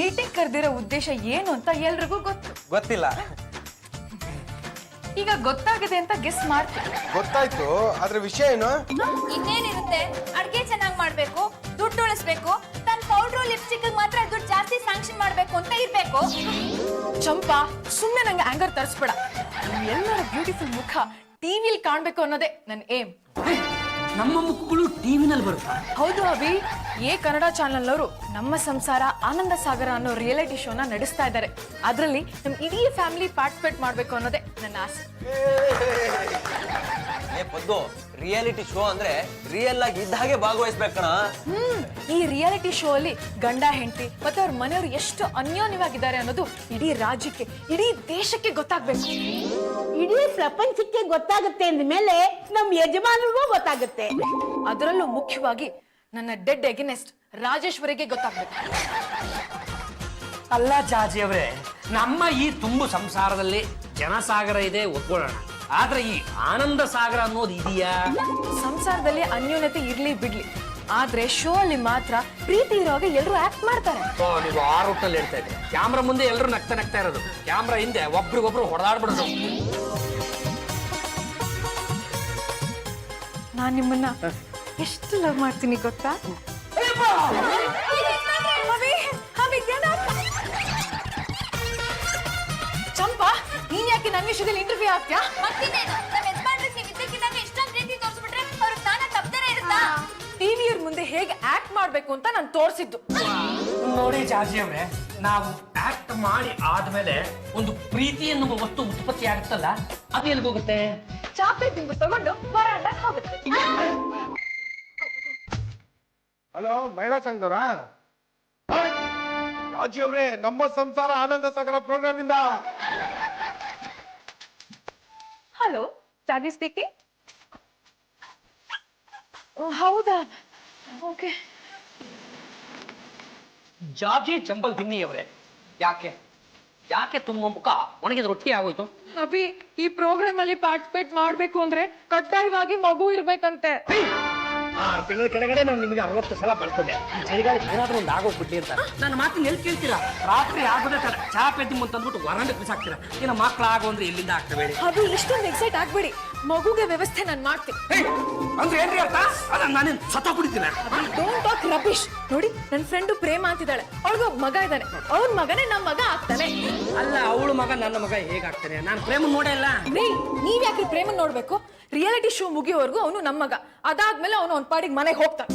Meeting ಕರೆದಿರೋ ಉದ್ದೇಶ ಏನು ಅಂತ ಎಲ್ರಿಗೂ ಗೊತ್ತಿಲ್ಲ. ಈಗ ಗೊತ್ತಾಗಿದೆ ಅಂತ ಗೆಸ್ ಮಾಡ್ತೀನಿ. ಗೊತ್ತಾಯ್ತು, ಅದ್ರ ವಿಷಯ ಏನು? ಇನ್ನೇನಿರುತ್ತೆ, ಅಡ್ಗೆ ಚೆನ್ನಾಗಿ ಮಾಡ್ಬೇಕು, ದುಡ್ಡು ಉಳಿಸ್ಬೇಕು, ತನ್ನ ಪೌಡ್ರು ಲಿಪ್ಸ್ಟಿಕ್ ಮಾತ್ರ ದುಡ್ಡು ಜಾಸ್ತಿ ಸ್ಯಾಂಕ್ಷನ್ ಮಾಡ್ಬೇಕು ಅಂತ ಇರ್ಬೇಕು. ಚಂಪಾ, ಸುಮ್ನೆ ನಂಗೆ ಆಂಗರ್ ತರಿಸ್ಬೇಡ. ಎಲ್ಲರ ಬ್ಯೂಟಿಫುಲ್ ಮುಖ ಟಿವಿಲಿ ಕಾಣ್ಬೇಕು ಅನ್ನೋದೇ ನನ್ನ ಏಮ್. ನಮ್ಮ ಮುಖಗಳು ಟಿವಿನಲ್ಲಿ ಬರುತ್ತಾ? ಹೌದು ಅಭಿ, ಕನ್ನಡ ಚಾನೆಲ್ ಅವರು ನಮ್ಮ ಸಂಸಾರ ಆನಂದ ಸಾಗರ ಅನ್ನೋ ರಿಯಾಲಿಟಿ ಶೋನ ನಡೆಸ್ತಾ ಇದ್ದಾರೆ. ಅದರಲ್ಲಿ ನಮ್ ಇಡೀ ಫ್ಯಾಮಿಲಿ ಪಾರ್ಟಿಸಿಪೇಟ್ ಮಾಡ್ಬೇಕು ಅನ್ನೋದೇ ನನ್ನ ಆಸೆ. ರಿಯಾಲಿಟಿ ಶೋ ಅಂದ್ರೆ ರಿಯಲ್ ಆಗಿ ಇದ್ದ ಹಾಗೆ ಭಾಗವಹಿಸ್ಬೇಕಣ. ಈ ರಿಯಾಲಿಟಿ ಶೋ ಅಲ್ಲಿ ಗಂಡ ಹೆಂಡತಿ ಮತ್ತೆ ಅವ್ರ ಮನೆಯವರು ಎಷ್ಟು ಅನ್ಯೋನ್ಯವಾಗಿದ್ದಾರೆ ಅನ್ನೋದು ಇಡೀ ರಾಜ್ಯಕ್ಕೆ, ಇಡೀ ದೇಶಕ್ಕೆ ಗೊತ್ತಾಗ್ಬೇಕು. ಇಡೀ ಪ್ರಪಂಚಕ್ಕೆ ಗೊತ್ತಾಗುತ್ತೆ ಅಂದ್ಮೇಲೆ ನಮ್ ಯಜಮಾನರಿಗೂ ಗೊತ್ತಾಗುತ್ತೆ. ಅದರಲ್ಲೂ ಮುಖ್ಯವಾಗಿ ನನ್ನ ಡೆಡ್ ಎಗನೆಸ್ಟ್ ರಾಜೇಶ್ವರಿಗೆ ಗೊತ್ತಾಗ್ಬೇಕು. ಅಲ್ಲ ಜಾಜಿ ಅವರೇ, ನಮ್ಮ ಈ ತುಂಬು ಸಂಸಾರದಲ್ಲಿ ಜನಸಾಗರ ಇದೆ ಒಪ್ಕೊಳ್ಳೋಣ, ಆದ್ರೆ ಈ ಆನಂದ ಸಾಗರ ಅನ್ನೋದು ಇದೆಯಾ? ಸಂಸಾರದಲ್ಲಿ ಅನ್ಯೋನ್ಯತೆ ಇರ್ಲಿ ಬಿಡ್ಲಿ, ಆದ್ರೆ ಶೋ ಅಲ್ಲಿ ಮಾತ್ರ ಪ್ರೀತಿ ಇರೋವಾಗ ಎಲ್ಲರೂ ಆಕ್ಟ್ ಮಾಡ್ತಾರೆ. ನೀವು ಆ ರೂಟಲ್ಲಿ ಹೇಳ್ತಾ ಇದ್ದೀರಿ. ಕ್ಯಾಮ್ರಾ ಮುಂದೆ ಎಲ್ಲರೂ ನಗ್ತಾ ಇರೋದು, ಕ್ಯಾಮ್ರಾ ಹಿಂದೆ ಒಬ್ರಿಗೊಬ್ರು ಹೊಡೆದಾಡ್ಬಿಡೋದು. ನಾನ್ ನಿಮ್ಮನ್ನ ಎಷ್ಟು ಲವ್ ಮಾಡ್ತೀನಿ ಗೊತ್ತಾ? ಚಂಪಾ, ನೀನ್ ಯಾಕೆ ನನ್ನ ವಿಷಯದಲ್ಲಿ ಇಂಟರ್ವ್ಯೂ ಆಗ್ತೀಯಾ? ಮತ್ತಿನ್ನೇನು, ನಮ್ಮ ಯಜಮಾನ್ರಿಗೆ ನೀವು ಇದ್ದಕ್ಕಿದ್ದಾಗ ಇಷ್ಟೊಂದು ಪ್ರೀತಿ ತೋರಿಸ್ಬಿಟ್ರೆ ಅವ್ರ ತಾನ ತಪ್ಪದೇ ಇರುತ್ತಾ? ಟಿವಿಯವ್ರ ಮುಂದೆ ಹೇಗೆ ಆಕ್ಟ್ ಮಾಡ್ಬೇಕು ಅಂತ ನಾನು ತೋರಿಸಿದ್ದು. ನೋಡಿ ಜಾಜಿ ಅವರೇ, ನಾವು ಆಕ್ಟ್ ಮಾಡಿ ಆದ್ಮೇಲೆ ಒಂದು ಪ್ರೀತಿ ಎನ್ನುವ ವಸ್ತು ಉತ್ಪತ್ತಿ ಆಗುತ್ತಲ್ಲ, ಅದು ಎಲ್ಲಿಗೋಗುತ್ತೆ? ಚಾಪೆ ತಿಂದು ತಗೊಂಡು ಬರಾಂಡ ಹೋಗುತ್ತೆ. ಹಲೋ, ಮಹಿಳಾ ಸಂಘದವರ? ರಾಜಿ ಅವ್ರೆ, ನಮ್ಮ ಸಂಸಾರ ಆನಂದ ಸಾಗರ ಪ್ರೋಗ್ರಾಮ್ ಇಂದ. ಹಲೋ, ಜಾಜಿ ಸ್ಪೀಕಿಂಗ್. ಹೌದಾ? ಓಕೆ. ಜಾಜಿ ಚಂಬಲ್ ತಿನ್ನಿ ಅವರೇ, ಯಾಕೆ ಯಾಕೆ ತುಂಬ ಮುಖ ಒಣಗಿದ ರೊಟ್ಟಿ ಆಗೋಯ್ತು? ಅಭಿ, ಈ ಪ್ರೋಗ್ರಾಮ್ ಅಲ್ಲಿ ಪಾರ್ಟಿಸಿಪೇಟ್ ಮಾಡ್ಬೇಕು ಅಂದ್ರೆ ಕಡ್ಡಾಯವಾಗಿ ಮಗು ಇರ್ಬೇಕಂತೆ. 6 ತಿಂಗಳ ಕೆಳಗಡೆ ನಾನು ನಿಮಗೆ 60 ಸಲ ಬರ್ಕೊಂಡೆ, ಈ ಚಳಿಗಾಲ ಏನಾದ್ರೂ ಒಂದು ಆಗೋಗ್ಬಿಡ್ಲಿ ಅಂತ. ನನ್ನ ಮಾತಿನ ಎಲ್ಲಿ ಕೇಳ್ತೀರಾ? ರಾತ್ರಿ ಆಗೋದೇ ತಡ ಚಾಪೆ ತಿಮ್ಮ ಅಂತಂದ್ಬಿಟ್ಟು ವರಂಡಕ್ಕೆ ಬಿಸಾಕ್ತೀರಾ. ಇನ್ನು ಮಕ್ಳು ಆಗೋ ಅಂದ್ರೆ ಎಲ್ಲಿಂದ ಆಗ್ತಬೇಡಿ. ಅದು ಇಷ್ಟೊಂದು ಎಕ್ಸೈಟ್ ಆಗ್ಬೇಡಿ, ಮಗುಗೆ ವ್ಯವಸ್ಥೆ ನಾನು ಮಾಡ್ತೀನಿ. ಅಂದ್ರೆ ಏನ್ರಿ ಅರ್ಥ? ಅದನ್ನ ನಾನೇನು ಸತ್ತ ಕುಡಿತೀನಿ? Don't talk rubbish. ನೋಡಿ, ನನ್ನ ಫ್ರೆಂಡು ಪ್ರೇಮ ಅಂತಿದ್ದಾಳೆ, ಅವಳಿಗೆ ಮಗ ಇದ್ದಾನೆ, ಅವನ ಮಗನೇ ನಮ್ಮ ಮಗ ಆಗ್ತಾನೆ. ಅಲ್ಲ, ಅವಳು ಮಗ ನನ್ನ ಮಗ ಹೇಗಾಗ್ತಾನೆ? ನಾನು ಪ್ರೇಮ ನೋಡೇ ಇಲ್ಲ. ನೀವ್ ಯಾಕೆ ಪ್ರೇಮ ನೋಡ್ಬೇಕು? ರಿಯಾಲಿಟಿ ಶೋ ಮುಗಿಯೋವರೆಗೂ ಅವನು ನಮ್ಮ ಮಗ, ಅದಾದ್ಮೇಲೆ ಅವನು ಅವ್ನ ಪಾಡಿಗೆ ಮನೆಗೆ ಹೋಗ್ತಾನೆ.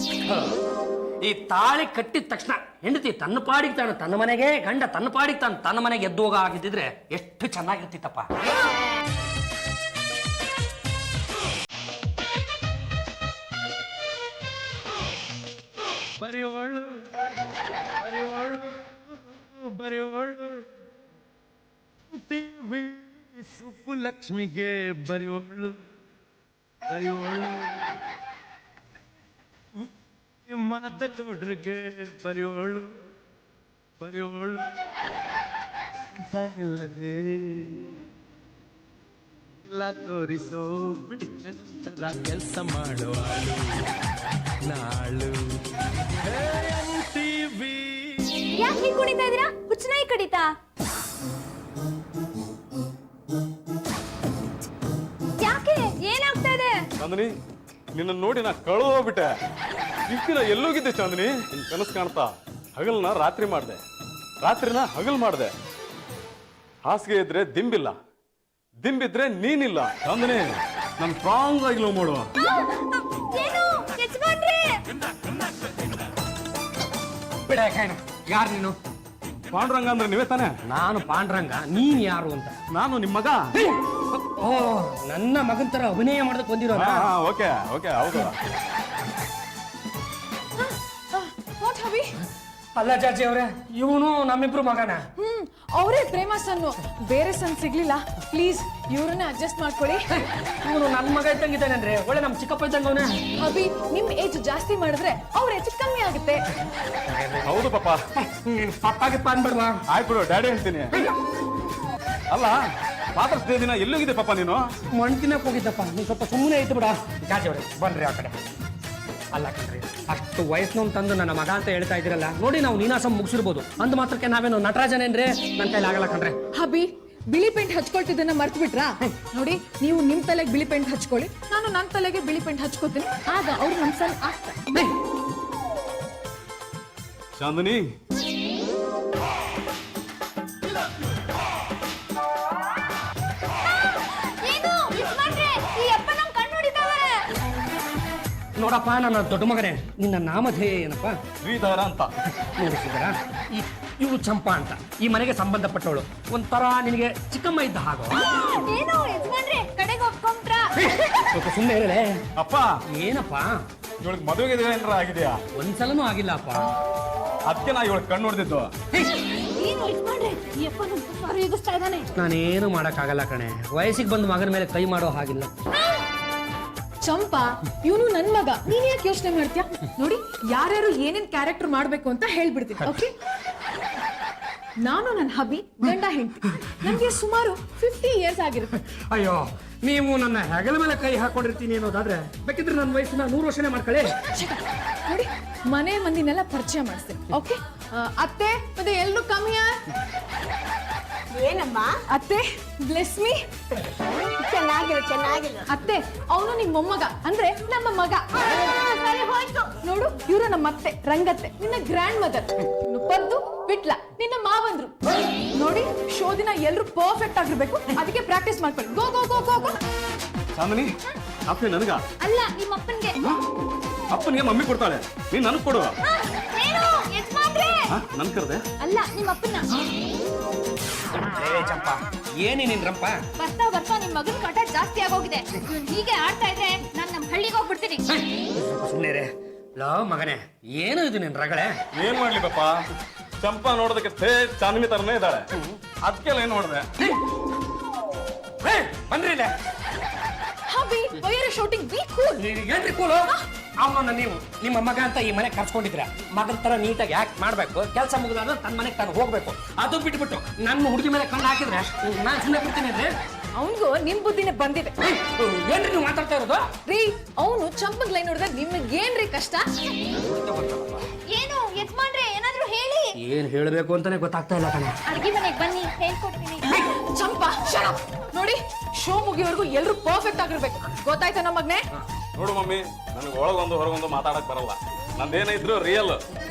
ಈ ತಾಳಿ ಕಟ್ಟಿದ ತಕ್ಷಣ ಹೆಂಡತಿ ತನ್ನ ಪಾಡಿಗೆ ತಾನು ತನ್ನ ಮನೆಗೆ, ಗಂಡ ತನ್ನ ಪಾಡಿಗೆ ತಾನು ತನ್ನ ಮನೆಗೆ ಎದ್ದೋಗ ಆಗಿದ್ದಿದ್ರೆ ಎಷ್ಟು ಚೆನ್ನಾಗಿರ್ತಿತ್ತಪ್ಪ. ಬರೆಯೋಳು ಬರೆಯೋಳು ಬರೆಯೋಳು ದೇವಿ ಸುಬ್ಬುಲಕ್ಷ್ಮಿಗೆ ಬರೆಯೋಳು ಬರೆಯೋಳು ಮಾತೋಡ್ರಿಗೆ ಬರೆಯೋಳು ಬರೆಯೋಳು ಎಲ್ಲ ತೋರಿಸೋ ಬಿಟ್ಟರ ಕೆಲಸ ಮಾಡುವಾಳು ನಾಳು. ಯಾಕೆ ಹೀಗೆ ಕುಣಿತಾ ಇದೀರಾ? ಹುಚ್ಚನಾಯಿ ಕಡಿತಾ? ಯಾಕೆ, ಏನಾಗ್ತಾ ಇದೆ? ಚಾಂದಿನಿ, ನಿನ್ನ ನೋಡಿ ನಾ ಕಳೆದೋಗ್ಬಿಟ್ಟೆ. ಇಷ್ಟಿನ ಎಲ್ಲೋಗಿದ್ದೆ ಚಾಂದಿನಿ? ನಿನ್ ಕನಸು ಕಾಣ್ತಾ ಹಗಲ್ನ ರಾತ್ರಿ ಮಾಡ್ದೆ, ರಾತ್ರಿನ ಹಗಲ್ ಮಾಡ್ದೆ. ಹಾಸಿಗೆ ಇದ್ರೆ ದಿಂಬಿಲ್ಲ, ದಿಂಬಿದ್ರೆ ನೀನಿಲ್ಲ. ಚಾಂದಿನಿ, ನಾನು ಸ್ಟ್ರಾಂಗ್ ಆಗಿ ಲವ್ ಮಾಡುವ. ಏನು ಯಜಮಾನ್ರೇ? ಬಿಡ, ಯಾರು ನೀನು? ಪಾಂಡುರಂಗ ಅಂದ್ರೆ ನೀವೇ ತಾನೆ? ನಾನು ಪಾಂಡುರಂಗ, ನೀನ್ ಯಾರು ಅಂತ? ನಾನು ನಿಮ್ಮ ಮಗ. ಓ, ನನ್ನ ಮಗನ್ ತರ ಅಭಿನಯ ಮಾಡೋದಕ್ಕೆ ಬಂದಿರೋ? ಓಕೆ ಓಕೆ, ಹೌದು. ಅಲ್ಲ ಜಾಜಿ ಅವರೇ, ಇವನು ನಮ್ಮಿಬ್ರು ಮಗನ? ಅವರೇ ಪ್ರೇಮ ಸನ್ನು, ಬೇರೆ ಸನ್ ಸಿಗ್ಲಿಲ್ಲ. ಪ್ಲೀಸ್ ಇವ್ರನ್ನೇ ಅಡ್ಜಸ್ಟ್ ಮಾಡ್ಕೊಳ್ಳಿ. ಇವನು ನನ್ನ ಮಗ ಇದ್ದಂಗಿದ್ದಾನೇನ್ರಿ? ಒಳ್ಳೆ ನಮ್ ಚಿಕ್ಕಪ್ಪ ಇದ್ದಂಗ ಅವನೇ. ಅಭಿ, ನಿಮ್ ಏಜ್ ಜಾಸ್ತಿ ಮಾಡಿದ್ರೆ ಅವ್ರ ಏಜ್ ಕಮ್ಮಿ ಆಗುತ್ತೆ. ಹೌದು ಪಾಪ. ನೀನ್ ಪಪ್ಪಾಗಿಪ್ಪ ಅನ್ಬಿಡ್ವಾ? ಆಯ್ತು ಬಿಡು, ಡ್ಯಾಡಿ ಹೇಳ್ತೀನಿ. ಅಲ್ಲ, ಫಾದರ್ಸ್ ಡೇ ದಿನ ಎಲ್ಲೋಗಿದೆ ಪಾಪ ನೀನು? ಮಣ್ತಿನಕ್ ಹೋಗಿದ್ದಪ್ಪ. ನೀನ್ ಸ್ವಲ್ಪ ಸುಮ್ಮನೆ ಇತ್ತು ಬಿಡ. ಜಾಜಿ ಅವ್ರೆ, ಬನ್ರಿ ಆ ಕಡೆ. ಅಲ್ಲ ಕಣ್ರಿ, ಅಷ್ಟು ವಯಸ್ಸಿನ ತಂದು ನನ್ನ ಮಗ ಅಂತ ಹೇಳ್ತಾ ಇದ್ದೀರಲ್ಲ, ನೋಡಿ ನಾವು ನೀನಾಸಂ ಮುಗಿಸಿರ್ಬೋದು, ಅಂದ ಮಾತ್ರಕ್ಕೆ ನಾವೇನು ನಟರಾಜನೇನ್ರಿ? ನನ್ನ ಕೈಲಿ ಆಗಲ್ಲ ಕಣ್ರಿ. ಹಬಿ, ಬಿಳಿ ಪೇಂಟ್ ಹಚ್ಕೊಳ್ತಿದ್ದನ್ನ ಮರ್ತು ಬಿಟ್ರಾ? ನೋಡಿ, ನೀವು ನಿಮ್ ತಲೆಗೆ ಬಿಳಿ ಪೇಂಟ್ ಹಚ್ಕೊಳ್ಳಿ, ನಾನು ನನ್ನ ತಲೆಗೆ ಬಿಳಿ ಪೇಂಟ್ ಹಚ್ಕೋತೀನಿ, ಆಗ ಅವ್ರು ನಮ್ ಸಣ್ಣ ಆಗ್ತಾರೆ. ಚಾಂದಿನಿ, ಏನು ಯಜಮಾನ್ರೆ, ಈ ಅಪ್ಪ ನಮ್ ಕಣ್ಣು ಹೊಡಿತಾವೆ. ನೋಡಪ್ಪ ನನ್ನ ದೊಡ್ಡ ಮಗನೇ, ನಿನ್ನ ನಾಮಧೇಯ ಏನಪ್ಪ? ಶ್ರೀಧರ ಅಂತ. ನೋಡಿಸಿದರ ಇವಳು ಚಂಪಾ ಅಂತ, ಈ ಮನೆಗೆ ಸಂಬಂಧಪಟ್ಟವಳು, ಒಂಥರ ನಿನಗೆ ಚಿಕ್ಕಮ್ಮ ಇದ್ದ ಹಾಗೋ. ಏನು ಯಜಮಾನ್ರೆ, ಕಡೆಗೆ ಒಪ್ಕೊಂಡ್ರಾ? ಸ್ವಲ್ಪ ಸುಮ್ಮನೆ ಹೇಳಲೆ. ಅಪ್ಪ, ಏನಪ್ಪ? ಇವಳಿಗೆ ಮದುವೆಗೆ ಏನಾರ ಆಗಿದೆಯಾ? ಒಂದ್ಸಲನೂ ಆಗಿಲ್ಲಪ್ಪ. ಅದಕ್ಕೆ ನಾ ಇವಳು ಕಣ್ಣು ನೋಡ್ದಿದ್ದು. ಏನು ಯಜಮಾನ್ರೆ, ಈ ಅಪ್ಪ ನಮ್ ಸಾರಿ ಎದುರಿಸ್ತಾ ಇದ್ದಾನೆ. ನಾನೇನು ಮಾಡಕ್ಕಾಗಲ್ಲ ಕಣೆ, ವಯಸ್ಸಿಗೆ ಬಂದು ಮಗನ ಮೇಲೆ ಕೈ ಮಾಡೋ ಹಾಗಿಲ್ಲ. ಚಂಪಾ, ಇವನು ನನ್ ಮಗ, ನೀನ್ ಯಾಕೆ ಯೋಚನೆ ಮಾಡ್ತೀಯಾ? ನೋಡಿ, ಯಾರ್ಯಾರು ಏನೇನ್ ಕ್ಯಾರೆಕ್ಟರ್ ಮಾಡ್ಬೇಕು ಅಂತ ಹೇಳ್ಬಿಡ್ತೀನಿ, ಓಕೆ? ನಾನು ನನ್ನ ಹಬಿ ಗಂಡ ಹೆಂಡತಿ, ನನ್ಗೆ ಸುಮಾರು 50 ಇಯರ್ಸ್ ಆಗಿರುತ್ತೆ. ಅಯ್ಯೋ, ನೀವು ನನ್ನ ಹೆಗಲ ಮೇಲೆ ಕೈ ಹಾಕೊಂಡಿರ್ತೀನಿ ಅನ್ನೋದಾದ್ರೆ ಬೇಕಿದ್ರೆ ನನ್ನ ವಯಸ್ಸನ್ನ 100 ವರ್ಷನೇ ಮಾಡ್ಕೊಳ್ಳಿ. ನೋಡಿ, ಮನೆ ಮಂದಿನೆಲ್ಲ ಪರಿಚಯ ಮಾಡಿಸ್ತೇನೆ, ಓಕೆ? ಅತ್ತೆ ಮತ್ತೆ ಎಲ್ರು ಕಮ್ಮಿಯ. ಏನಮ್ಮ? ಅತ್ತೆ, ಬ್ಲೆಸ್ ಮೀ. ಚೆನ್ನಾಗಿರು. ಅತ್ತೆ, ಅವನು ನಿಮ್ಮ ಮೊಮ್ಮಗ, ಅಂದ್ರೆ ನಮ್ಮ ಮಗ. ಸರಿ ಹೋಯ್ತು. ನೋಡು, ಇವರು ನಮ್ಮ ಅತ್ತೆ ರಂಗತ್ತೆ, ನಿನ್ನ ಗ್ರ್ಯಾಂಡ್ ಮದರ್. ಪದ್ದು ಬಿಟ್ಲ, ನಿನ್ನ ಮಾವಂದ್ರು. ನೋಡಿ, ಶೋ ದಿನ ಎಲ್ರು ಪರ್ಫೆಕ್ಟ್ ಆಗಿರ್ಬೇಕು, ಅದಕ್ಕೆ ಪ್ರಾಕ್ಟೀಸ್ ಮಾಡ್ಕೊಳ್ಳಿ. ಗೋ ಗೋ ಗೋ ಗೋ ಗೋ. ಚಾಂದಿನಿ, ಅಪ್ಪ ನನಗ? ಅಲ್ಲ, ನಿಮ್ಮ ಅಪ್ಪನ್ಗೆ. ಅಪ್ಪನಿಗೆ ಮಮ್ಮಿ ಕೊಡ್ತಾಳೆ, ನೀನ್ ನನಗ್ ಕೊಡು. ಏನು ಯಜಮಾನ್ರೆ? ನನ್ ಕರ್ದೆ? ಅಲ್ಲ, ನಿಮ್ಮ ಅಪ್ಪನ. ಚಂಪಾ, ಏನೇ ನಿನ್ ರಂಪ? ಬರ್ತಾ ಬರ್ತಾ ನಿಮ್ ಮಗನ್ ಮಠ ಜಾಸ್ತಿ ಆಗೋಗಿದೆ. ಇವ್ನ್ ಹೀಗೆ ಆಡ್ತಾ ಇದ್ರೆ ನಾನ್ ನಮ್ ಹಳ್ಳಿಗೆ ಹೋಗ್ಬಿಡ್ತೀನಿ. ಸುಮ್ಮನೆ ರೇ. ಲೋ ಮಗನೇ, ಏನು ಇದು ನಿನ್ ರಗಳೆ? ಏನ್ ಮಾಡ್ಲಿ ಪಾಪ, ಚಂಪಾ ನೋಡೋದಕ್ಕೆ ಚಾಂದಿನಿ ತರನೇ ಇದ್ದಾಳೆ, ಅದಕ್ಕೆಲ್ಲ ಏನ್ ನೋಡ್ದೆ? ಬನ್ರಿ ಇಲ್ಲೇ. Hubby, why are you shooting? Be cool. ಏನ್ರಿ ಕೂಲು? ಅವನನ್ನ ನೀವು ನಿಮ್ಮ ಮಗ ಅಂತ ಈ ಮನೆ ಕರ್ಸ್ಕೊಂಡಿದ್ರ, ಮಗನ ತರ ನೀಟಾಗಿ ಆಕ್ಟ್ ಮಾಡ್ಬೇಕು, ಕೆಲಸ ಮುಗಿದಾದ ತನ್ನ ಮನೆಗೆ ತಾನು ಹೋಗ್ಬೇಕು. ಅದು ಬಿಟ್ಬಿಟ್ಟು ನನ್ನ ಹುಡುಗಿ ಮೇಲೆ ಕಣ್ಣು ಹಾಕಿದ್ರೆ ನಾನು ಸುಮ್ಮನೆ ಬಿಡ್ತೀನಿ ಅಂದ್ರೆ? ಅವನ್ಗೂ ನಿಮ್ ಬುದ್ಧಿನೇ ಬಂದಿದೆ. ಏನ್ರಿ ನೀವು ಮಾತಾಡ್ತಾ ಇರೋದು? ರೀ, ಅವನು ಚಂಪಗ್ ಲೈನ್ ನೋಡಿದ್ರೆ ನಿಮಗೇನ್ರಿ ಕಷ್ಟ? ಏನು ಯಜಮಾನ್ರೆ, ಏನಾದ್ರೂ ಹೇಳಿ. ಏನ್ ಹೇಳ್ಬೇಕು ಅಂತಾನೆ ಗೊತ್ತಾಗ್ತಾ ಇಲ್ಲ ಕಣೆ. ಅಡ್ಗೆ ಮನೆಗೆ ಬನ್ನಿ, ಹೇಳ್ಕೊಡ್ತೀನಿ. ಚಂಪಾ, shut up. ನೋಡಿ, ಶೋ ಮುಗಿಯೋವರೆಗೂ ಎಲ್ರು ಪರ್ಫೆಕ್ಟ್ ಆಗಿರ್ಬೇಕು, ಗೊತ್ತಾಯ್ತಾ ನಮ್ಮ ಮಗ್ನೆ? ನೋಡು ಮಮ್ಮಿ, ನನಗೆ ಒಳಗೊಂದು ಹೊರಗೊಂದು ಮಾತಾಡಕ್ ಬರಲ್ಲ, ನಂದೇನಿದ್ರು ರಿಯಲ್.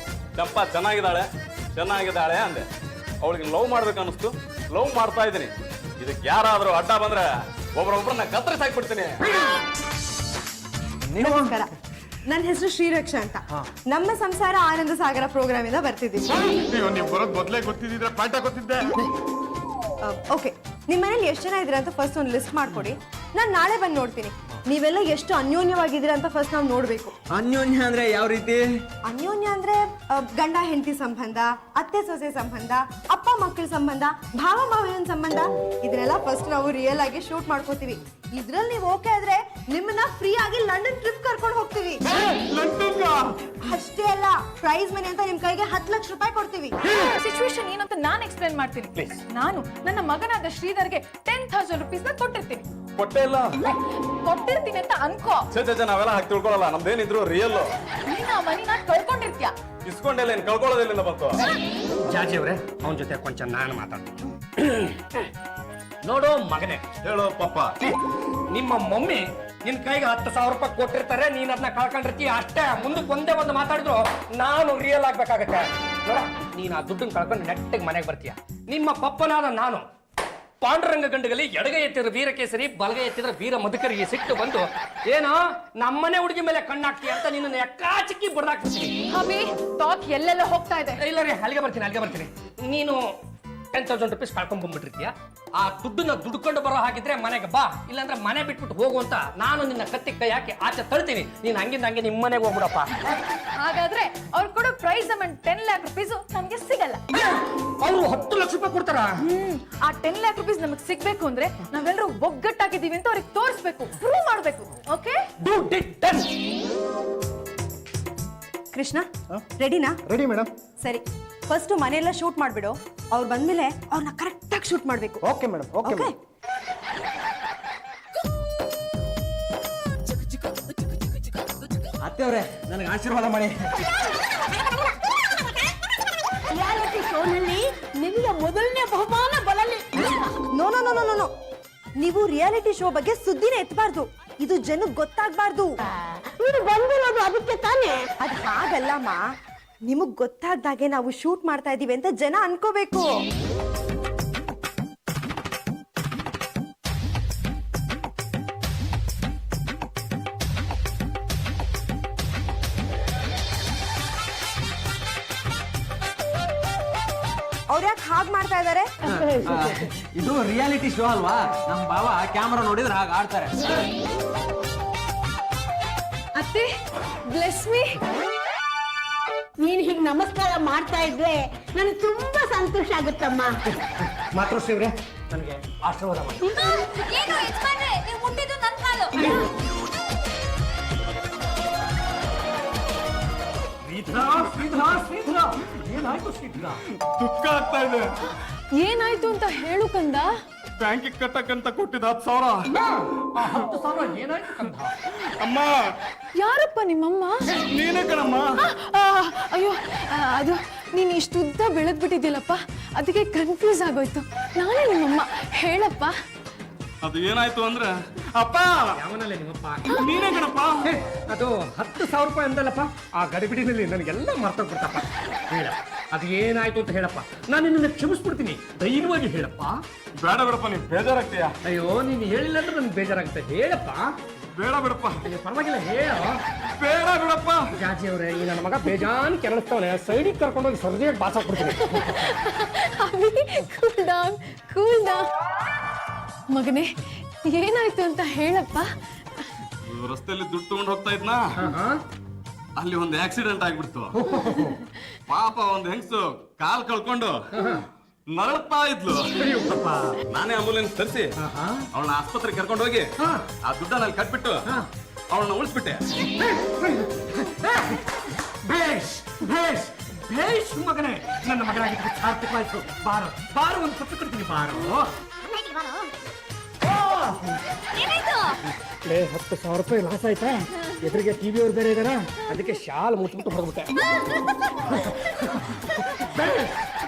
ಚಂಪಾ ಚೆನ್ನಾಗಿದ್ದಾಳೆ ಅಂದೆ, ಅವಳಿಗೆ ಲವ್ ಮಾಡ್ಬೇಕು ಅನಿಸ್ತು, ಲವ್ ಮಾಡ್ತಾ ಇದ್ದೀನಿ. ಇದಕ್ಕೆ ಯಾರಾದ್ರೂ ಅಡ್ಡ ಬಂದ್ರೆ ಒಬ್ರೊಬ್ರನ್ನ ಕತ್ತರಿಸಿ ಹಾಕ್ಬಿಡ್ತೀನಿ. ನಮಸ್ಕಾರ, ನನ್ನ ಹೆಸರು ಶ್ರೀರಕ್ಷಾ ಅಂತ. ನಮ್ಮ ಸಂಸಾರ ಆನಂದ ಸಾಗರ ಪ್ರೋಗ್ರಾಮ್ ಇಂದ ಬರ್ತಿದ್ದೀವಿ. ನೀವು ಬರೋದ್ ಮೊದ್ಲೇ ಗೊತ್ತಿದ್ರೆ ಪಾಠ ಗೊತ್ತಿದ್ದೆ. ಓಕೆ, ನಿಮ್ಮ ಮನೇಲಿ ಎಷ್ಟು ಜನ ಇದ್ದೀರಾ ಅಂತ ಫಸ್ಟ್ ಒಂದು ಲಿಸ್ಟ್ ಮಾಡ್ಕೊಡಿ, ನಾನು ನಾಳೆ ಬಂದು ನೋಡ್ತೀನಿ. ನೀವೆಲ್ಲ ಎಷ್ಟು ಅನ್ಯೋನ್ಯವಾಗಿದ್ದೀರಾ ಅಂತ ಫಸ್ಟ್ ನಾವು ನೋಡ್ಬೇಕು. ಅನ್ಯೋನ್ಯ ಅಂದ್ರೆ ಯಾವ ರೀತಿ? ಅನ್ಯೋನ್ಯ ಅಂದ್ರೆ ಗಂಡ ಹೆಂಡತಿ ಸಂಬಂಧ, ಅತ್ತೆ ಸೊಸೆ ಸಂಬಂಧ, ಅಪ್ಪ ಮಕ್ಕಳ ಸಂಬಂಧ, ಭಾವ ಮಾವನ ಸಂಬಂಧ, ಇದನ್ನೆಲ್ಲ ಫಸ್ಟ್ ನಾವು ರಿಯಲ್ ಆಗಿ ಶೂಟ್ ಮಾಡ್ಕೋತೀವಿ. ಇದ್ರಲ್ಲಿ ನೀವು ಓಕೆ ಆದ್ರೆ ನಿಮ್ಮನ್ನ ಫ್ರೀ ಆಗಿ ಲಂಡನ್ ಟ್ರಿಪ್ ಕರ್ಕೊಂಡು ಹೋಗ್ತೀವಿ. ಅಷ್ಟೇ ಅಲ್ಲ, ಪ್ರೈಸ್ ಮನಿ ಅಂತ ನಿಮ್ ಕೈಗೆ 10 ಲಕ್ಷ ರೂಪಾಯಿ ಕೊಡ್ತೀವಿ. ಸಿಚುವೇಶನ್ ಏನಂತ ನಾನು ಎಕ್ಸ್ಪ್ಲೇನ್ ಮಾಡ್ತೀನಿ. ನಾನು ನನ್ನ ಮಗನಾದ ಶ್ರೀಧರ್ಗೆ 10,000 rupees ಕೊಟ್ಟಿರ್ತೀನಿ. ಕೊಟ್ಟೆ ಇಲ್ಲ? ಕೊಟ್ಟಿರ್ತೀನಿ ಅಂತ ಅನ್ಕೋ. ನಾವೆಲ್ಲ ಹಾಕಿ ತಿಳ್ಕೊಳಲ್ಲ, ನಮ್ದೇನಿದ್ರು ರಿಯಲ್. ನೀನ್ ಆ ಮನಿನ ಕಳ್ಕೊಂಡಿರ್ತೀಯ. ಇಸ್ಕೊಂಡೆಲ್ಲ ಏನ್ ಕಳ್ಕೊಳ್ಳೋದಿಲ್ಲ ಬಂತು. ಜಾಜಿ ಅವರೇ, ಅವನ ಜೊತೆ ಕೊಂಚ ನಾನು ಮಾತಾಡ್ತೀನಿ. ನೋಡು ಮಗನೇ, ಹೇಳೋ ಪಪ್ಪ, ನಿಮ್ಮ ಮಮ್ಮಿ ನಿನ್ ಕೈಗೆ 10,000 ರೂಪಾಯಿ ಕೊಟ್ಟಿರ್ತಾರೆ, ನೀನ್ ಅದನ್ನ ಕಳ್ಕೊಂಡಿರ್ತೀಯ ಅಷ್ಟೇ. ಮುಂದಕ್ಕೆ ಒಂದೇ ಒಂದು ಮಾತಾಡಿದ್ರು ನಾನು ರಿಯಲ್ ಆಗ್ಬೇಕಾಗತ್ತೆ. ನೋಡ, ನೀನ್ ಆ ದುಡ್ಡನ್ನ ಕಳ್ಕೊಂಡು ನೆಟ್ಟಿಗೆ ಮನೆಗೆ ಬರ್ತೀಯ. ನಿಮ್ಮ ಪಪ್ಪನಾದ ನಾನು ಪಾಂಡುರಂಗ ಗಂಡುಗಲಿ ಎಡಗೈ ಎತ್ತಿದ್ರೆ ವೀರಕೇಸರಿ, ಬಲಗೈ ಎತ್ತಿದ್ರೆ ವೀರ ಮಧುಕರಿಗೆ ಸಿಟ್ಟು ಬಂದು ಏನೋ ನಮ್ಮನೆ ಹುಡುಗಿ ಮೇಲೆ ಕಣ್ಣಾಕ್ತಿ ಅಂತ ನಿನ್ನ ಎಕ್ಕಾಚಿಕ್ಕಿ ಬಡ್ದಾಕ್ಬಿಡ್ತೀನಿ. ಹಬಿ, ಟಾಕ್ ಎಲ್ಲೆಲ್ಲ ಹೋಗ್ತಾ ಇದೆ. ಇಲ್ಲ ರೀ, ಅಲ್ಲಿಗೆ ಬರ್ತೀನಿ. ನೀನು 10,000 ರೂಪೀಸ್ ಕಳ್ಕೊಂಡ್ ಬಂದ್ಬಿಟ್ಟಿರ್ತೀಯ. ಆ ದುಡ್ಡನ್ನ ದುಡ್ಕೊಂಡು ಬರೋ ಹಾಗಿದ್ರೆ ಮನೆಗೆ ಬಾ, ಇಲ್ಲಾಂದ್ರೆ ಮನೆ ಬಿಟ್ಬಿಟ್ಟು ಹೋಗು ಅಂತ ನಾನು ನಿನ್ನ ಕತ್ತಿ ಕೈ ಹಾಕಿ ಆಚೆ ತಳ್ತೀನಿ. ನೀನ್ ಹಂಗಿಂದ ಹಂಗೆ ನಿಮ್ಮ ಮನೆಗೆ ಹೋಗ್ಬಿಡಪ್ಪ. ಹಾಗಾದ್ರೆ ಅವ್ರು ಕೊಡೋ ಪ್ರೈಸ್ ಅಮೌಂಟ್ 10 lakh rupees ನಮ್ಗೆ ಸಿಗಲ್ಲ. ಅವರು 10 ಲಕ್ಷ ರೂಪಾಯಿ ಕೊಡ್ತಾರ? ಆ 10 lakh rupees ನಮಗ್ ಸಿಗ್ಬೇಕು ಅಂದ್ರೆ ನಾವೆಲ್ಲರೂ ಒಗ್ಗಟ್ಟಾಗಿದ್ದೀವಿ ಅಂತ ಅವ್ರಿಗೆ ತೋರಿಸ್ಬೇಕು, ಪ್ರೂವ್ ಮಾಡ್ಬೇಕು. ಓಕೆ, ಕೃಷ್ಣ, ರೆಡಿನಾ? Ready madam. ಸರಿ, ಫಸ್ಟ್ ಮನೆಯೆಲ್ಲ ಶೂಟ್ ಮಾಡ್ಬಿಡು. ಅವ್ರು ಬಂದ್ಮೇಲೆ ಅವ್ರನ್ನ ಕರೆಕ್ಟ್ ಆಗಿ ಶೂಟ್ ಮಾಡ್ಬೇಕು. Okay madam. ಓಕೆ. ಅತ್ತೆಯವ್ರೆ ನನಗೆ ಆಶೀರ್ವಾದ ಮಾಡಿ. ರಿಯಾಲಿಟಿ ಶೋನಲ್ಲಿ ನಿಮಗೆ ಮೊದಲನೇ ಬಹುಮಾನ ಬರಲಿ. No no no no no, ನೀವು ರಿಯಾಲಿಟಿ ಶೋ ಬಗ್ಗೆ ಸುದ್ದಿನೇ ಎತ್ತಬಾರ್ದು. ಇದು ಜನಕ್ಕೆ ಗೊತ್ತಾಗ್ಬಾರ್ದು. ಇವ್ರು ಬಂದಿರೋದು ಅದಕ್ಕೆ ತಾನೇ. ಅದ್ ಹಾಗಲ್ಲಮ್ಮ, ನಿಮಗ್ ಗೊತ್ತಾಗ್ದಾಗೆ ನಾವು ಶೂಟ್ ಮಾಡ್ತಾ ಇದೀವಿ ಅಂತ ಜನ ಅನ್ಕೋಬೇಕು. ಅವ್ರು ಯಾಕೆ ಹಾಗೆ ಮಾಡ್ತಾ ಇದಾರೆ? ಇದು ರಿಯಾಲಿಟಿ ಶೋ ಅಲ್ವಾ, ನಮ್ ಬಾವ ಕ್ಯಾಮ್ರಾ ನೋಡಿದ್ರೆ ಹಾಗೆ ಆಡ್ತಾರೆ. ಅತ್ತೆ ಬ್ಲೆಸ್ ಮೀ. ನೀನ್ ಹೀಗೆ ನಮಸ್ಕಾರ ಮಾಡ್ತಾ ಇದ್ರೆ ನನಗೆ ತುಂಬಾ ಸಂತೋಷ ಆಗುತ್ತಮ್ಮ. ಮಾತೃಶ್ರೀವ್ರೆ ನನಗೆ ಆಶೀರ್ವಾದ ಮಾಡಿ. ಏನು ಯಜಮಾನ್ರೆ, ನೀವು ಮುಟ್ಟಿದ್ದು ನನ್ನ ಕಾಲು. ಏನಾಯ್ತು ಶ್ರೀಧರ? ದುಃಖ ಆಗ್ತಾ ಇದೆ. ಏನಾಯ್ತು ಅಂತ ಹೇಳು ಕಂದ. ಬ್ಯಾಂಕಿಗೆ ಕಟ್ಟಕ್ಕಂತ ಕೊಟ್ಟಿದ್ದ 10,000. ಏನಾಯ್ತು ಕಂದ? ಅಮ್ಮ, ಯಾರಪ್ಪ ನಿಮ್ಮಮ್ಮ? ನೀನೇ ಕಣಮ್ಮ. ಅಯ್ಯೋ ಅದು ನೀನು ಇಷ್ಟು ಉದ್ದ ಬೆಳೆದ್ಬಿಟ್ಟಿದ್ಯಲ್ಲಪ್ಪ, ಅದಕ್ಕೆ ಕನ್ಫ್ಯೂಸ್ ಆಗೋಯ್ತು. ನಾನೇ ನಿಮ್ಮಮ್ಮ, ಹೇಳಪ್ಪ. ಅದು ಏನಾಯ್ತು ಅಂದ್ರೆ ಅಪ್ಪ, ಯಾವನಲ್ಲೇ ನಿಮ್ಮಪ್ಪ? ನೀನೇ ಕಣಪ್ಪ. ಅದು 10,000 ರೂಪಾಯಿ ಅಂದಲ್ಲಪ್ಪ, ಆ ಗಡಿಬಿಡಿನಲ್ಲಿ ನನಗೆಲ್ಲ ಮರ್ತೋಗ್ಬಿಡ್ತಪ್ಪ. ಹೇಳ, ಅದು ಏನಾಯ್ತು ಅಂತ ಹೇಳಪ್ಪ, ನಾನು ನಿನ್ನನ್ನು ಕ್ಷಮಿಸ್ಬಿಡ್ತೀನಿ. ಧೈರ್ಯವಾಗಿ ಹೇಳಪ್ಪ. ಬೇಡ ಬಿಡಪ್ಪ, ನೀನ್ ಬೇಜಾರಾಗ್ತೀಯ. ಅಯ್ಯೋ ನೀನು ಹೇಳಿಲ್ಲ ಅಂದ್ರೆ ನನ್ಗೆ ಬೇಜಾರಾಗುತ್ತೆ. ಹೇಳಪ್ಪ. ಬೇಡ ಬಿಡಪ್ಪ. ಅಯ್ಯೋ ಪರವಾಗಿಲ್ಲ, ಹೇಳೋ. ಬೇಡ ಬಿಡಪ್ಪ. ಜಾಜಿ ಅವರೇ, ಈ ನನ್ನ ಮಗ ಬೇಜಾನ್ ಕೆರಳಿಸ್ತವನೆ. ಸೈಡಿಗೆ ಕರ್ಕೊಂಡೋಗಿ ಸರ್ಜೆಗೆ ಬಾಸಾಕ್ಬಿಡ್ತೀನಿ. Cool down, cool down. ಮಗನೇ, ಏನಾಯ್ತು ಅಂತ ಹೇಳಪ್ಪ. ರಸ್ತೆಯಲ್ಲಿ ದುಡ್ಡು ತಗೊಂಡು ಹೋಗ್ತಾ ಇದ್ನಾ, ಅಲ್ಲಿ ಒಂದು ಆಕ್ಸಿಡೆಂಟ್ ಆಗ್ಬಿಡ್ತು. ಪಾಪ ಒಂದ್ ಹೆಂಗ್ಸು ಕಾಲ್ ಕಳ್ಕೊಂಡು ನರಳ್ತಾ ಇದ್ಲು. ನಾನೇ ಆಂಬುಲೆನ್ಸ್ ತರಿಸಿ ಅವಳನ್ನ ಆಸ್ಪತ್ರೆಗೆ ಕರ್ಕೊಂಡು ಹೋಗಿ ಆ ದುಡ್ಡಲ್ಲಿ ಕಟ್ಬಿಟ್ಟು ಅವಳನ್ನ ಉಳಿಸ್ಬಿಟ್ಟೆ. ಭೇಷ್ ಭೇಷ್ ಭೇಷ್ ಮಗನೇ, ನನ್ನ ಮಗನಾಗಿದ್ದು ಸಾರ್ಥಕವಾಯ್ತು. ಬಾರು ಬಾರು, ಒಂದು ಪಟ್ಟು ಕೊಡ್ತೀನಿ ಬಾರು. ಏನಾಯ್ತು? 10,000 ರೂಪಾಯಿ ಲಾಸ್ ಆಯ್ತಾ? ಎದುರಿಗೆ ಟಿವಿ ಅವ್ರು ಬೇರೆ ಇದಾರ, ಅದಕ್ಕೆ ಶಾಲ್ ಮುಚ್ಚಿಬಿಟ್ಟು ಹೊರಗ್ಬಿಟ್ಟೆ.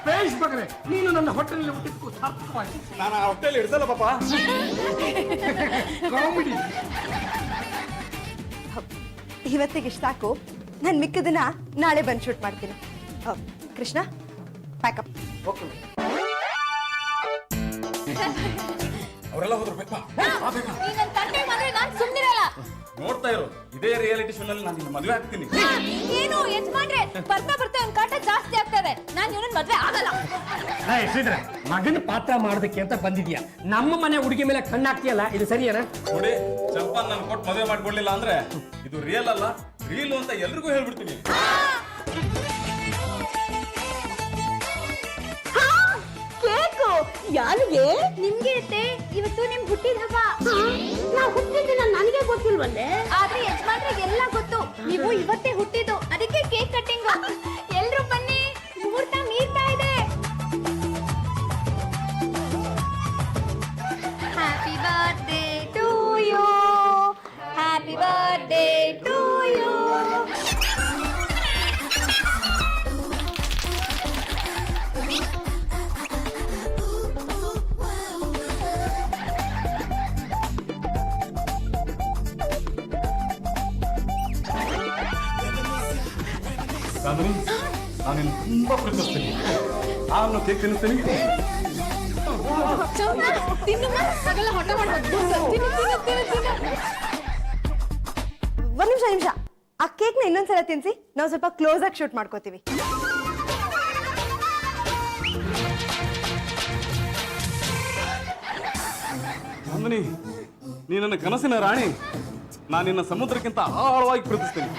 ಭೇಷ್ ಮಗನೇ, ನೀನು ನನ್ನ ಹೊಟ್ಟೆನಲ್ಲಿ ಹುಟ್ಟಿದ್ದಕ್ಕೂ ಸಾರ್ಥಕವಾಯ್ತು. ನಾನು ಆ ಹೊಟ್ಟೆಯಲ್ಲಿ ಇಡ್ಸಲ್ಲ ಪಾಪ. ಕಾಮಿಡಿ. ಇವತ್ತಿಗೆ ಇಷ್ಟ ಸಾಕು. ನಾನು ಮಿಕ್ಕದನ್ನ ನಾಳೆ ಬಂದು ಶೂಟ್ ಮಾಡ್ತೀನಿ. ಕೃಷ್ಣ, ಪ್ಯಾಕಪ್. ಅವರೆಲ್ಲ ಹೋದ್ರು ಬೇಕಾ? ನೀನ್ ನನ್ ತಂಟೆ ಮಾಡಿದ್ರೆ ನಾನ್ ಸುಮ್ನಿರಲ್ಲ. ನೋಡ್ತಾ ಇರು, ಇದೇ ರಿಯಾಲಿಟಿ ಶೋ ನಲ್ಲಿ ನಾನು ನಿನ್ನ ಮದುವೆ ಆಗ್ತೀನಿ. ಏನು ಯಜಮಾನ್ರೆ, ಬರ್ತಾ ಬರ್ತಾ ಒಂದ್ ಕಾಟ ಜಾಸ್ತಿ ಆಗ್ತದೆ. ನಾನ್ ಇವನನ್ನ ಮದ್ವೆ ಆಗಲ್ಲ. ಶ್ರೀಧರ, ಮಗನ ಪಾತ್ರ ಮಾಡೋದಕ್ಕೆ ಅಂತ ಬಂದಿದ್ಯಾ, ನಮ್ಮ ಮನೆ ಹುಡುಗಿ ಮೇಲೆ ಕಣ್ಣಾಕ್ತಿಯಲ್ಲ, ಇದು ಸರಿಯೇನಾ? ನೋಡಿ, ಚಂಪನ್ ನಾನು ಕೊಟ್ಟು ಮದುವೆ ಮಾಡ್ಕೊಡ್ಲಿಲ್ಲ ಅಂದ್ರೆ ಇದು ರಿಯಲ್ ಅಲ್ಲ, ರೀಲ್ ಅಂತ ಎಲ್ರಿಗೂ ಹೇಳ್ಬಿಡ್ತೀನಿ. ಕೇಕು ಯಾರಿಗೆ? ನಿಮ್ಗೆ ಅತ್ತೆ, ಇವತ್ತು ನಿಮ್ ಹುಟ್ಟಿದ ಹಬ್ಬ. ನಾವು ಹುಟ್ಟಿದ್ದು ನನಗೆ ಗೊತ್ತಿಲ್ವಲ್ಲೇ. ಆದ್ರೆ ಯಜಮಾನ್ರಿಗೆ ಎಲ್ಲ ಗೊತ್ತು, ನೀವು ಇವತ್ತೇ ಹುಟ್ಟಿದ್ದು. ಅದಕ್ಕೆ ಕೇಕ್ ಕಟ್ಟಿಂಗ್. ಎಲ್ರು ಬನ್ನಿ, ಮುಹೂರ್ತ ಮೀರ್ತಾ ಇದೆ. Happy birthday to you, happy birthday to you. ನಾನು ನಿನ್ನ ತುಂಬಾ ಪ್ರೀತಿಸ್ತೀನಿ. ನಾನು ಕೇಕ್ ತಿನ್ನಿಸ್ತೀನಿ. ಚಂದ್ರ, ತಿನ್ನಮ್ಮ, ಹಾಗೆಲ್ಲ ಹಠ ಮಾಡ್ಬಾರ್ದು. ತಿನ್ನು, ತಿನ್ನು, ತಿನ್ನು, ತಿನ್ನು. ಒಂದ್ ನಿಮಿಷ, ಆ ಕೇಕ್ನ ಇನ್ನೊಂದ್ಸಲ ತಿನ್ಸಿ. ನಾವು ಸ್ವಲ್ಪ ಕ್ಲೋಸ್ ಆಗಿ ಶೂಟ್ ಮಾಡ್ಕೋತೀವಿ. ನಂದಿನಿ, ನೀ ನನ್ನ ಕನಸಿನ ರಾಣಿ. ನಾನು ನಿನ್ನ ಸಮುದ್ರಕ್ಕಿಂತ ಆಳವಾಗಿ ಪ್ರೀತಿಸ್ತೀನಿ,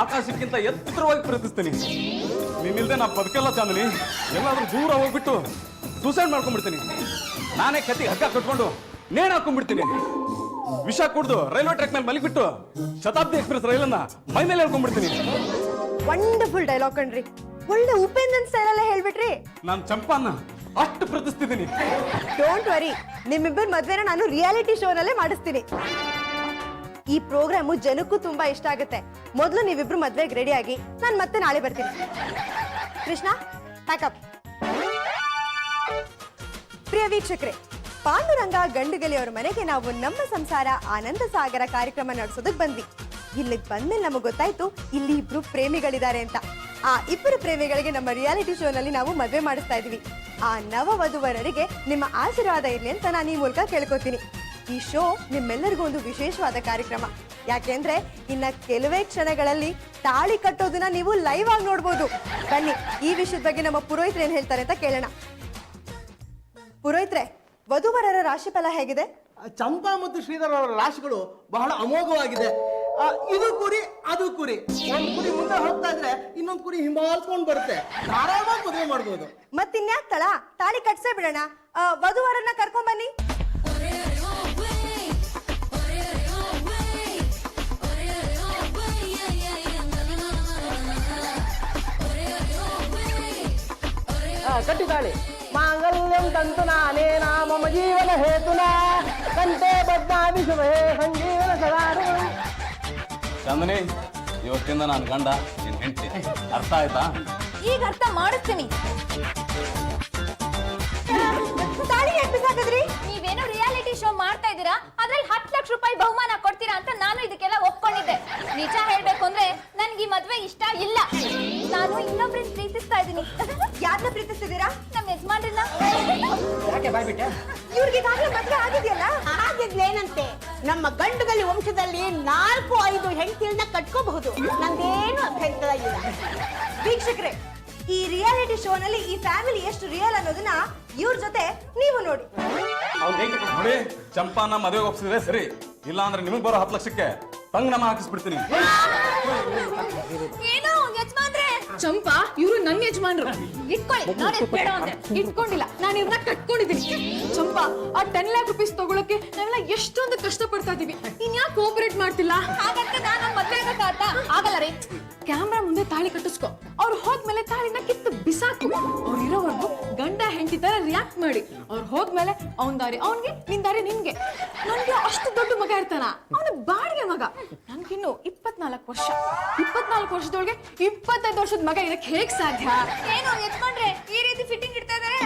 ಆಕಾಶಕ್ಕಿಂತ ಎತ್ತರವಾಗಿ ಪ್ರೀತಿಸ್ತೀನಿ. ನೀನಿಲ್ದೆ ನಾ ಬದುಕಲ್ಲ ಚಾಂದಿನಿ. ಎಲ್ಲಾದ್ರೂ ದೂರ ಹೋಗ್ಬಿಟ್ಟು ಸೂಸೈಡ್ ಮಾಡ್ಕೊಂಡ್ಬಿಡ್ತೀನಿ. ನಾನೇ ಕತ್ತಿಗೆ ಹಗ್ಗ ಕಟ್ಕೊಂಡು ನೇಣು ಹಾಕೊಂಡ್ಬಿಡ್ತೀನಿ. ವಿಷ ಕುಡ್ದು ರೈಲ್ವೆ ಟ್ರ್ಯಾಕ್ ಮೇಲೆ ಮಲಗಿಬಿಟ್ಟು ಶತಾಬ್ದಿ ಎಕ್ಸ್ಪ್ರೆಸ್ ರೈಲನ್ನ ಮೈ ಮೇಲೆ ಹೇಳ್ಕೊಂಡ್ಬಿಡ್ತೀನಿ. ವಂಡರ್ಫುಲ್ ಡೈಲಾಗ್ ಕಣ್ರಿ. ಒಳ್ಳೆ ಉಪೇಂದ್ರನ್ ಸ್ಟೈಲ್ ಅಲ್ಲೇ ಹೇಳ್ಬಿಟ್ರಿ. ನಾನು ಚಂಪಾನ ಅಷ್ಟು ಪ್ರೀತಿಸ್ತಿದ್ದೀನಿ. ಡೋಂಟ್ ವರಿ, ನಿಮ್ಮಿಬ್ಬರ ಮದ್ವೆನ ನಾನು ರಿಯಾಲಿಟಿ ಶೋನಲ್ಲೇ ಮಾಡಿಸ್ತೀನಿ. ಈ ಪ್ರೋಗ್ರಾಮು ಜನಕ್ಕೂ ತುಂಬಾ ಇಷ್ಟ ಆಗುತ್ತೆ. ಮೊದಲು ನೀವಿಬ್ರು ಮದ್ವೆಗೆ ರೆಡಿ ಆಗಿ ನಾನು ಮತ್ತೆ ನಾಳೆ ಬರ್ತೀನಿ. ಕೃಷ್ಣ ಪ್ಯಾಕಪ್. ಪ್ರಿಯ ವೀಕ್ಷಕರೇ, ಪಾಂಡುರಂಗ ಗಂಡುಗಲಿಯವರ ಮನೆಗೆ ನಾವು ನಮ್ಮ ಸಂಸಾರ ಆನಂದ ಸಾಗರ ಕಾರ್ಯಕ್ರಮ ನಡೆಸೋದಕ್ಕೆ ಬಂದ್ವಿ. ಇಲ್ಲಿಗೆ ಬಂದ್ಮೇಲೆ ನಮಗೆ ಗೊತ್ತಾಯ್ತು ಇಲ್ಲಿ ಇಬ್ರು ಪ್ರೇಮಿಗಳಿದ್ದಾರೆ ಅಂತ. ಆ ಇಬ್ಬರು ಪ್ರೇಮಿಗಳಿಗೆ ನಮ್ಮ ರಿಯಾಲಿಟಿ ಶೋನಲ್ಲಿ ನಾವು ಮದುವೆ ಮಾಡಿಸ್ತಾ ಇದೀವಿ. ಆ ನವವಧುವರರಿಗೆ ನಿಮ್ಮ ಆಶೀರ್ವಾದ ಇರಲಿ ಅಂತ ನಾನು ಈ ಮೂಲಕ ಕೇಳ್ಕೊತೀನಿ. ಈ ಶೋ ನಿಮ್ಮೆಲ್ಲರಿಗೂ ಒಂದು ವಿಶೇಷವಾದ ಕಾರ್ಯಕ್ರಮ. ಯಾಕೆಂದ್ರೆ ಇನ್ನ ಕೆಲವೇ ಕ್ಷಣಗಳಲ್ಲಿ ತಾಳಿ ಕಟ್ಟೋದನ್ನ ನೀವು ಲೈವ್ ಆಗಿ ನೋಡ್ಬೋದು. ಬನ್ನಿ ಈ ವಿಷಯದ ಬಗ್ಗೆ ನಮ್ಮ ಪುರೋಹಿತರು ಏನ್ ಹೇಳ್ತಾರೆ ಅಂತ ಕೇಳೋಣ. ಪುರೋಹಿತ್ರೆ, ವಧುವರರ ರಾಶಿಫಲ ಹೇಗಿದೆ? ಚಂಪಾ ಮತ್ತು ಶ್ರೀಧರ ಅವರ ರಾಶಿಗಳು ಬಹಳ ಅಮೋಘವಾಗಿದೆ. ಇದು ಕುರಿ ಅದು ಕುರಿ, ಒಂದು ಕುರಿ ಮುಂದೆ ಹೋಗ್ತಾ ಇದ್ರೆ ಇನ್ನೊಂದು ಕುರಿ ಹಿಂಬಾಲಿಸ್ಕೊಂಡು ಬರುತ್ತೆ. ಆರಾಮಾಗಿ ಮದುವೆ ಮಾಡ್ಬೋದು. ಮತ್ತಿನ್ಯಾಕ್ ತಡ, ತಾಳಿ ಕಟ್ಸೇ ಬಿಡೋಣ. ವಧುವರನ್ನ ಕರ್ಕೊಂಡ್ ಬನ್ನಿ. ಕಟ್ಟಿದ್ದಾಳೆ. ಮಾಂಗಲ್ಯಂ ತಂತು ನಾನೇನ ಮಮ ಜೀವನ ಹೇತುನ ಕಂತೆ ಬದ್ನಾಭಿ ಶುಭೇ ಸಂಜೀವನ ಸದಾರು. ಚಂದನಿ, ಇವತ್ತಿಂದ ನಾನು ಗಂಡ ನಿನ್ ಹೆಂಡತಿ, ಅರ್ಥ ಆಯ್ತಾ? ಈಗ ಅರ್ಥ ಮಾಡಿಸ್ತೀನಿ. ತಾಳಿ ಯಾಕೆ ಬಿಸಾಕಿದ್ರಿ? ನೀವೇನೋ ರಿಯಾಲಿಟಿ ಶೋ ಮಾಡ್ತಾ ಇದ್ದೀರಾ, ಅದ್ರಲ್ಲಿ 10 ಲಕ್ಷ ರೂಪಾಯಿ ಬಹುಮಾನ ಕೊಡ್ತೀರಾ ಅಂತ ನಾನು ಇದಕ್ಕೆಲ್ಲ ಒಪ್ಕೊಂಡಿದ್ದೆ. ನಿಜ ಹೇಳ್ಬೇಕು ಅಂದ್ರೆ ನನ್ಗೆ ಈ ಮದ್ವೆ ಇಷ್ಟ ಇಲ್ಲ. ನಾನು ಇನ್ನೊಬ್ರನ್ನ ಪ್ರೀತಿಸ್ತಾ ಇದ್ದೀನಿ. ಯಾರನ್ನ ಪ್ರೀತಿಸ್ತಿದ್ದೀರಾ? ನಮ್ಮ ಯಜಮಾನ್ರನ್ನ. ಯಾಕೆ ಬಾಯ್ಬಿಟ್ಟೆ? ಇವ್ರಿಗೆ ಈಗಾಗಲೇ ಮದ್ವೆ ಆಗಿದೆಯಲ್ಲ? ಆಗಿದ್ಲೇನಂತೆ, ನಮ್ಮ ಗಂಡುಗಲಿ ವಂಶದಲ್ಲಿ 4-5 ಹೆಂಡತಿಯನ್ನ ಕಟ್ಕೋಬಹುದು. ನಂದೇನು ಅಭ್ಯಂತರ ಇಲ್ಲ. ವೀಕ್ಷಕರೇ, ಈ ರಿಯಾಲಿಟಿ ಶೋನಲ್ಲಿ ಈ ಫ್ಯಾಮಿಲಿ ಎಷ್ಟು ರಿಯಲ್ ಅನ್ನೋದನ್ನ ಇವ್ರ ಜೊತೆ ನೀವು ನೋಡಿ. ನೋಡಿ, ಚಂಪಾನ ಮದುವೆಗೆ ಒಪ್ಸಿದ್ರೆ ಸರಿ, ಇಲ್ಲ ಅಂದ್ರೆ ನಿಮಗ್ ಬರೋ 10 ಲಕ್ಷಕ್ಕೆ ತಂಗನಮ ಹಾಕಿಸ್ಬಿಡ್ತೀನಿ. ಏನು ಯಜಮಾನ್ರೆ? ಚಂಪಾ, ಇವ್ರು ನನ್ನ ಯಜಮಾನ್ರು. ಇಟ್ಕೊಳ್ಳಿ, ನಾನೇ ಬೇಡ ಅಂದೆ. ಇಟ್ಕೊಂಡಿಲ್ಲ, ನಾನು ಇವ್ರನ್ನ ಕಟ್ಕೊಂಡಿದ್ದೀನಿ. ಚಂಪಾ, ಆ 10 ಲ್ಯಾಕ್ ರುಪೀಸ್ ತಗೊಳಕ್ಕೆ ನಾವೆಲ್ಲ ಎಷ್ಟೊಂದು ಕಷ್ಟ ಪಡ್ತಾ ಇದೀವಿ. ಇನ್ಯಾಕೆ ಕೋಪರೇಟ್ ಮಾಡ್ತಿಲ್ಲ? ಹಾಗಂತ ನಾನು ಮದ್ವೆ ಆಗಕ್ಕಾಗ್ತ? ಆಗಲ್ಲ ರೀ. ಕ್ಯಾಮ್ರಾ ಮುಂದೆ ತಾಳಿ ಕಟ್ಟಿಸ್ಕೊ, ಅವ್ರು ಹೋದ್ಮೇಲೆ ತಾಳಿನ ಕಿತ್ತು ಬಿಸಾಕು. ಅವ್ರು ಇರೋವರೆಗೂ ಗಂಡ ಹೆಂಡತಿ ತರ ರಿಯಾಕ್ಟ್ ಮಾಡಿ. ಅವ್ರು ಹೋದ್ಮೇಲೆ ಅವನ್ ದಾರಿ ಅವನ್ಗೆ, ನಿನ್ ದಾರಿ ನಿನ್ಗೆ. ನನ್ಗೆ ಅಷ್ಟು ದೊಡ್ಡ ಮಗ ಇರ್ತಾನ, ಅವನ ಬಾಡಿಗೆ ಮಗ. ನನ್ಗಿನ್ನು 24 ವರ್ಷ. 24 ವರ್ಷದೊಳಗೆ 25 ವರ್ಷದ ಮಗ ಇದಕ್ಕೆ ಹೇಗ್ ಸಾಧ್ಯ? ಏನು ಯಜಮಾನ್ರೆ ಈ ರೀತಿ ಫಿಟ್ಟಿಂಗ್ ಇಡ್ತಾ ಇದಾರೆ?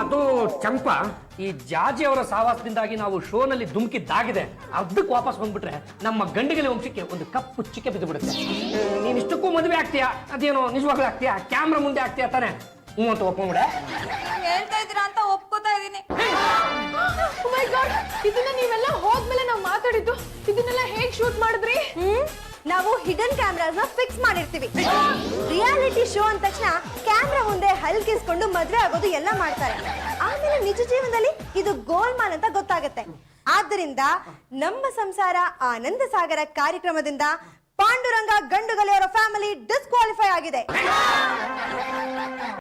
ಅದು ಚಂಪಾ, ಈ ಜಾಜಿ ಅವರ ಸಾವಾಸದಿಂದಾಗಿ ನಾವು ಶೋನಲ್ಲಿ ಧುಮುಕಿದ್ದಾಗಿದೆ. ಅದಕ್ಕೆ ವಾಪಸ್ ಬಂದ್ಬಿಟ್ರೆ ನಮ್ಮ ಗಂಡಿಗಲಿ ವಂಶಕ್ಕೆ ಒಂದು ಕಪ್ಪು ಚಿಕ್ಕೆ ಬಿದ್ದು ಬಿಡುತ್ತೆ. ನೀನ್ ಇಷ್ಟಕ್ಕೂ ಮದುವೆ ಆಗ್ತೀಯಾ? ಅದೇನೋ ನಿಜವಾಗ್ಲೂ ಆಗ್ತೀಯಾ? ಕ್ಯಾಮ್ರಾ ಮುಂದೆ ಆಗ್ತೀಯಾ ತಾನೆ? ಹ್ಞೂ ಅಂತ ಒಪ್ಕೊಂಡ್ಬಿಡೆ. ಹೇಳ್ತಾ ಇದ್ದೀರಾ ಅಂತ ಒಪ್ಕೋತಾ ಇದೀನಿ. Oh my God, ಇದನ್ನ ನೀವೆಲ್ಲ ಹೋದ್ಮೇಲೆ ನಾವು ಮಾತಾಡಿದ್ದು, ಇದನ್ನೆಲ್ಲ ಹೇಗ್ ಶೂಟ್ ಮಾಡಿದ್ರಿ? ನಾವು ಹಿಡನ್ ಕ್ಯಾಮ್ರಾಸ್ನ ಫಿಕ್ಸ್ ಮಾಡಿರ್ತೀವಿ. ರಿಯಾಲಿಟಿ ಶೋ ಅಂದ ತಕ್ಷಣ ಕ್ಯಾಮ್ರಾ ಮುಂದೆ ಹಲ್ಕಿಸ್ಕೊಂಡು ಮದ್ವೆ ಆಗೋದು ಎಲ್ಲ ಮಾಡ್ತಾರೆ. ಆಮೇಲೆ ನಿಜ ಜೀವನದಲ್ಲಿ ಇದು ಗೋಲ್ಮಾಲ್ ಅಂತ ಗೊತ್ತಾಗುತ್ತೆ. ಆದ್ದರಿಂದ ನಮ್ಮ ಸಂಸಾರ ಆನಂದ ಸಾಗರ ಕಾರ್ಯಕ್ರಮದಿಂದ ಪಾಂಡುರಂಗ ಗಂಡುಗಲಿಯವರ ಫ್ಯಾಮಿಲಿ ಡಿಸ್ಕ್ವಾಲಿಫೈ ಆಗಿದೆ.